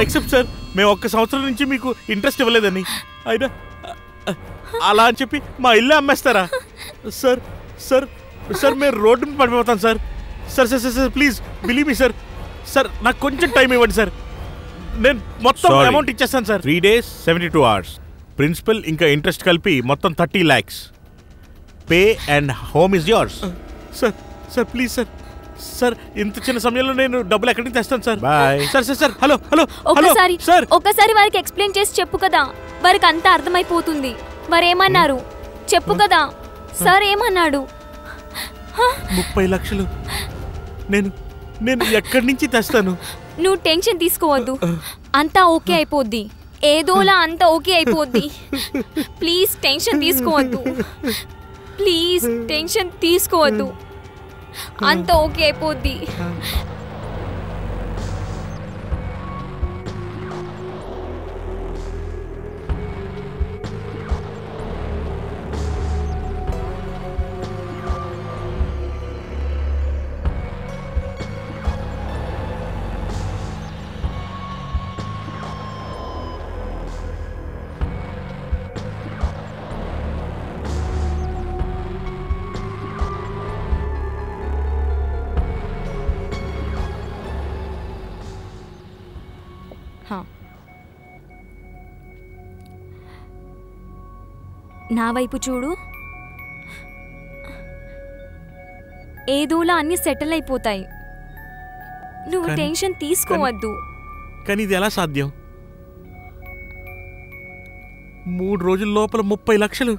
Except sir మేము 1 సంవత్సరం నుంచి మీకు ఇంట్రెస్ట్ ఇవ్వలేదని అయినా అలా అని చెప్పి మా ఇల్లు అమ్మేస్తారా సార్? సార్ సార్ మేము రోడ్డు మీద పడిపోతాం sir. Sir sir sir sir please believe me sir. Sir నాకు కొంచెం టైం ఇవ్వండి సార్, నేను మొత్తం అమౌంట్ ఇచ్చేస్తాను సార్. 3 days 72 hours ప్రిన్సిపల్ ఇంకా ఇంట్రెస్ట్ కలిపి మొత్తం 30 lakhs. Pay and home is yours. Sir sir please sir. Sir ఇంత చిన్న సమయంలో నేను డబ్బులు ఎక్కడి నుంచి తెస్తాను sir? Bye. Sir sir sir hello hello ఒకసారి సార్ ఒకసారి వారికి ఎక్స్ప్లెయిన్ చేసి చెప్పు కదా, వారికి అంతా అర్థమైపోతుంది. వారేమన్నారు చెప్పు కదా. సార్ ఏమన్నాడు? 30 లక్షలు నేను ఎక్కడి నుంచి తెస్తాను? నువ్వు టెన్షన్ తీసుకోవద్దు, అంతా ఓకే అయిపోద్ది. ఏదోలా అంతా ఓకే అయిపోద్ది. ప్లీజ్ టెన్షన్ తీసుకోవద్దు, ప్లీజ్ టెన్షన్ తీసుకోవద్దు, అంతా ఓకే అయిపోద్ది. నా వైపు చూడు, ఏదోలా అన్ని సెటిల్ అయిపోతాయి. నువ్వు టెన్షన్ తీసుకోవద్దు. కానీ ఇది ఎలా సాధ్యం? 3 రోజుల లోపల 30 లక్షలు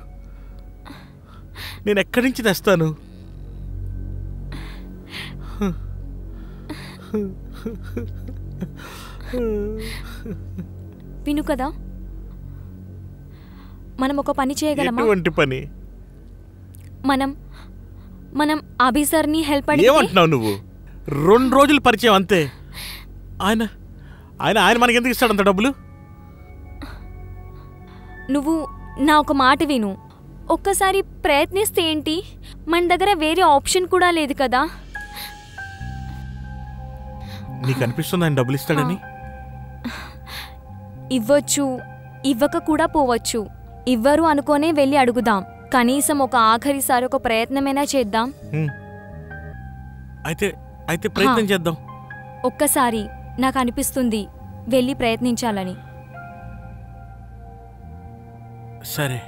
నేను ఎక్కడి నుంచి తెస్తాను? విను కదా, మనం ఒక పని చేయగలమా? ఎటువంటి పని? మనం అభి సార్ని హెల్ప్ అడిగితే. ఏమంటున్నావు నువ్వు? 2 రోజులు పరిచయం అంతే. ఆయన ఆయన ఆయన మనకి ఎందుకు ఇస్తాడు అంత డబ్బులు? నువ్వు నా ఒక మాట విను, ఒక్కసారి ప్రయత్నిస్తే ఏంటి? మన దగ్గర వేరే ఆప్షన్ కూడా లేదు కదా. నీకు అనిపిస్తుంది ఆయన డబ్బులు ఇస్తాడని? ఇవ్వచ్చు, ఇవ్వక కూడా పోవచ్చు. ఇవ్వరు అనుకోనే వెళ్ళి అడుగుదాం. కనీసం ఒక ఆఖరిసారి ఒక ప్రయత్నమైనా చేద్దాం. అయితే ప్రయత్నం చేద్దాం. ఒక్కసారి నాకు అనిపిస్తుంది వెళ్ళి ప్రయత్నించాలని. సరే.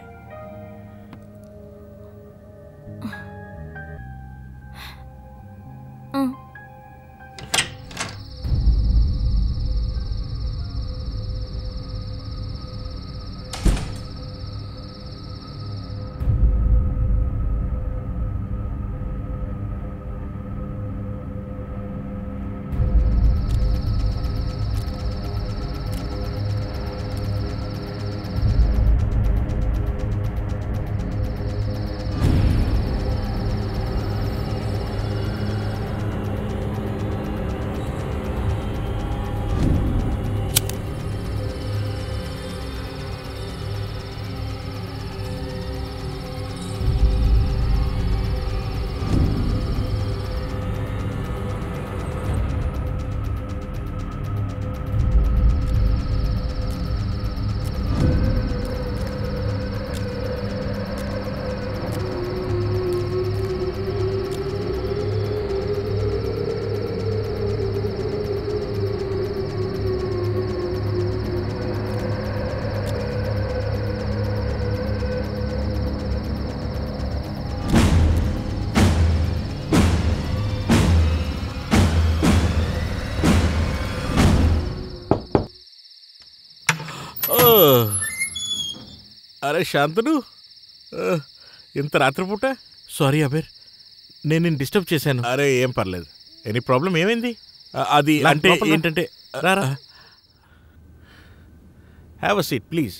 అరే శాంతను, ఇంత రాత్రిపూట? సారీ అబేర్, నేను డిస్టర్బ్ చేశాను. అరే ఏం పర్లేదు. Any problem? ఏమైంది? అది అంటే ఏంటంటే, హ్యావ్ అ సీట్ ప్లీజ్.